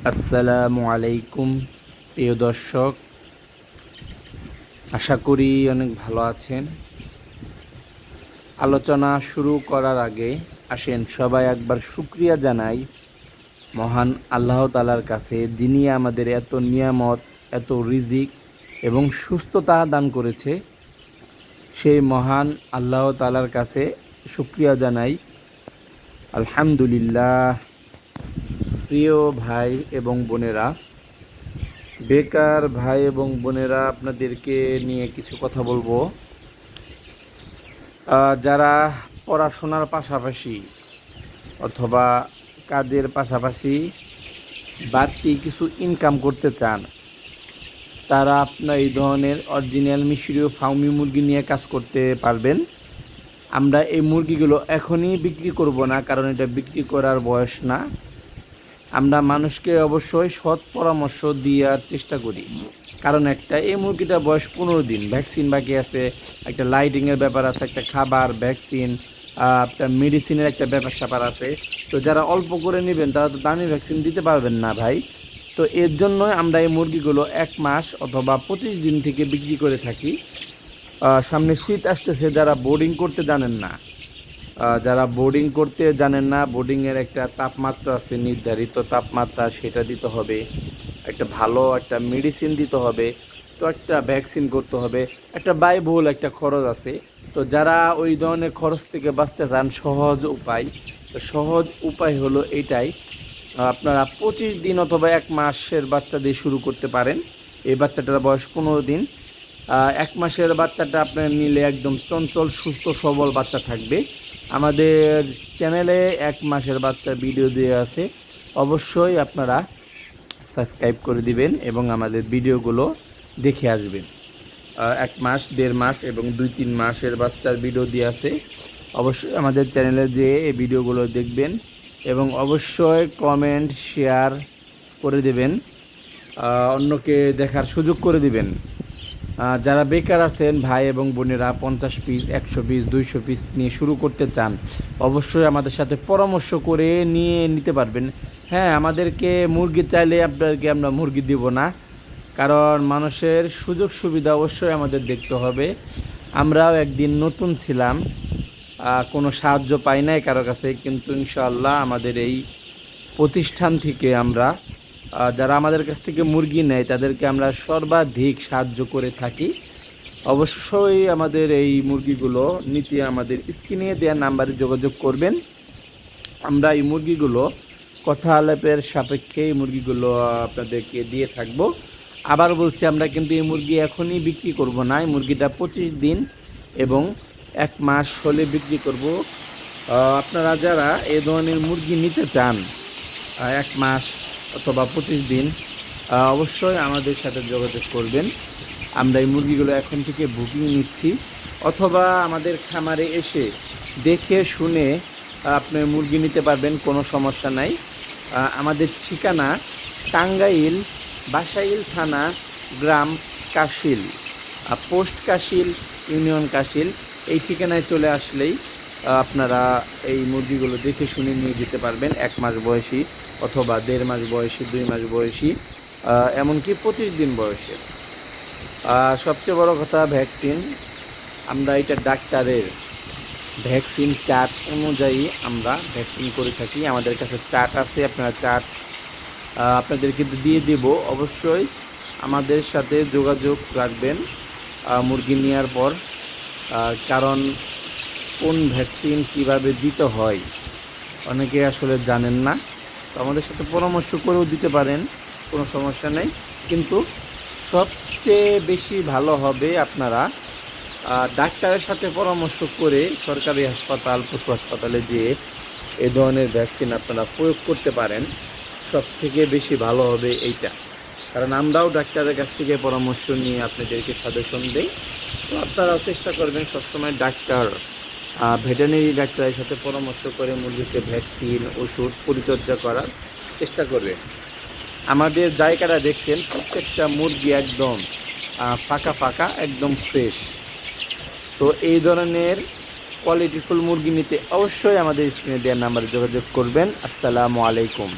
আসসালামু আলাইকুম প্রিয় দর্শক, আশা করি অনেক ভালো আছেন। আলোচনা শুরু করার আগে আসেন সবাই একবার শুকরিয়া জানাই মহান আল্লাহ তাআলার কাছে, যিনি আমাদের এত নিয়ামত, এত রিজিক এবং সুস্থতা দান করেছে। সেই মহান আল্লাহ তাআলার কাছে শুকরিয়া জানাই, আলহামদুলিল্লাহ। প্রিয় ভাই এবং বোনেরা, বেকার ভাই এবং বোনেরা, আপনাদেরকে নিয়ে কিছু কথা বলবো। যারা পড়াশোনার পাশাপাশি অথবা কাজের পাশাপাশি বাড়তি কিছু ইনকাম করতে চান, তারা আপনার এই ধরনের অরিজিনাল মিশরীয় ফার্মি মুরগি নিয়ে কাজ করতে পারবেন। আমরা এই মুরগিগুলো এখনই বিক্রি করব না, কারণ এটা বিক্রি করার বয়স না। আমরা মানুষকে অবশ্যই সৎ পরামর্শ দেওয়ার চেষ্টা করি, কারণ এই মুরগিটা বয়স 15 দিন, ভ্যাকসিন বাকি আছে, একটা লাইটিংয়ের ব্যাপার আছে, একটা খাবার ভ্যাকসিন, একটা মেডিসিনের একটা ব্যাপার স্যাপার আছে। তো যারা অল্প করে নেবেন তারা তো দামি ভ্যাকসিন দিতে পারবেন না ভাই। তো এর জন্যই আমরা এই মুরগিগুলো 1 মাস অথবা 25 দিন থেকে বিক্রি করে থাকি। সামনে শীত আসতেছে, যারা বোর্ডিং করতে জানেন না, বোর্ডিংয়ের একটা তাপমাত্রা আছে, নির্ধারিত তাপমাত্রা, সেটা দিতে হবে, একটা ভালো একটা মেডিসিন দিতে হবে, তো একটা ভ্যাকসিন করতে হবে, একটা ব্যয়বহুল একটা খরচ আছে। তো যারা ওই ধরনের খরচ থেকে বাঁচতে চান, সহজ উপায় হলো এটাই। আপনারা 25 দিন অথবা 1 মাসের বাচ্চা দিয়ে শুরু করতে পারেন। এই বাচ্চাটার বয়স 15 দিন। 1 মাসের বাচ্চাটা আপনার নিলে একদম চঞ্চল সুস্থ সবল বাচ্চা থাকবে। আমাদের চ্যানেলে 1 মাসের বাচ্চার ভিডিও দেওয়া আছে, অবশ্যই আপনারা সাবস্ক্রাইব করে দিবেন এবং আমাদের ভিডিওগুলো দেখে আসবেন। 1 মাস, 1.5 মাস এবং 2-3 মাসের বাচ্চার ভিডিও দেওয়া আছে, অবশ্যই আমাদের চ্যানেলে যেয়ে এই ভিডিওগুলো দেখবেন এবং অবশ্যই কমেন্ট শেয়ার করে দেবেন, অন্যকে দেখার সুযোগ করে দিবেন। যারা বেকার আছেন ভাই এবং বোনেরা, 50 পিস, 100 পিস, 200 পিস নিয়ে শুরু করতে চান, অবশ্যই আমাদের সাথে পরামর্শ করে নিয়ে নিতে পারবেন। হ্যাঁ, আমাদেরকে মুরগি চাইলে আপনাদেরকে আমরা মুরগি দিব না, কারণ মানুষের সুযোগ সুবিধা অবশ্যই আমাদের দেখতে হবে। আমরাও একদিন নতুন ছিলাম, কোনো সাহায্য পাই নাই কারো কাছে, কিন্তু ইনশাআল্লাহ আমাদের এই প্রতিষ্ঠান থেকে আমরা, যারা আমাদের কাছ থেকে মুরগি নেয়, তাদেরকে আমরা সর্বাধিক সাহায্য করে থাকি। অবশ্যই আমাদের এই মুরগিগুলো নিতে আমাদের স্ক্রিনে দেওয়া নাম্বারে যোগাযোগ করবেন। আমরা এই মুরগিগুলো কথা আলাপের সাপেক্ষে এই মুরগিগুলো আপনাদেরকে দিয়ে থাকবো। আবার বলছি, আমরা কিন্তু এই মুরগি এখনই বিক্রি করব না। এই মুরগিটা 25 দিন এবং 1 মাস হলে বিক্রি করব। আপনারা যারা এ ধরনের মুরগি নিতে চান, 1 মাস অথবা 25 দিন, অবশ্যই আমাদের সাথে যোগাযোগ করবেন। আমরা এই মুরগিগুলো এখন থেকে বুকিং নিচ্ছি, অথবা আমাদের খামারে এসে দেখে শুনে আপনি মুরগি নিতে পারবেন, কোনো সমস্যা নাই। আমাদের ঠিকানা টাঙ্গাইল বাসাইল থানা, গ্রাম কাশিল, পোস্ট কাশিল, ইউনিয়ন কাশিল। এই ঠিকানায় চলে আসলেই আপনারা এই মুরগিগুলো দেখে শুনে নিয়ে যেতে পারবেন। 1 মাস বয়সী অথবা 1.5 মাস বয়সী, 2 মাস বয়সী, এমনকি 25 দিন বয়সে। সবচেয়ে বড় কথা, ভ্যাকসিন, আমরা এটা ডাক্তারের ভ্যাকসিন চার্ট অনুযায়ী আমরা ভ্যাকসিন করে থাকি। আমাদের কাছে চার্ট আছে, আপনারা চার্ট আপনাদেরকে দিয়ে দেব। অবশ্যই আমাদের সাথে যোগাযোগ রাখবেন মুরগি নেওয়ার পর, কারণ কোন ভ্যাকসিন কিভাবে দিতে হয় অনেকে আসলে জানেন না। তো আমাদের সাথে পরামর্শ করেও দিতে পারেন, কোনো সমস্যা নেই। কিন্তু সবচেয়ে বেশি ভালো হবে আপনারা ডাক্তারের সাথে পরামর্শ করে সরকারি হাসপাতাল, পশু হাসপাতালে যেয়ে এ ধরনের ভ্যাকসিন আপনারা প্রয়োগ করতে পারেন। সব থেকে বেশি ভালো হবে এইটা, কারণ আমরাও ডাক্তারের কাছ থেকে পরামর্শ নিয়ে আপনাদেরকে সাজেশন দেই। তো আপনারাও চেষ্টা করবেন সবসময় ভেটেরিনারি ডাক্তারের সাথে পরামর্শ করে মুরগিকে ভ্যাকসিন, ওষুধ, পরিচর্যা করার চেষ্টা করবেন। আমাদের জায়গাটা দেখছেন, প্রত্যেকটা মুরগি একদম ফাঁকা ফাঁকা, একদম ফ্রেশ। তো এই ধরনের কোয়ালিটিফুল মুরগি নিতে অবশ্যই আমাদের স্ক্রিনে দেওয়ার নাম্বারে যোগাযোগ করবেন। আসসালামু আলাইকুম।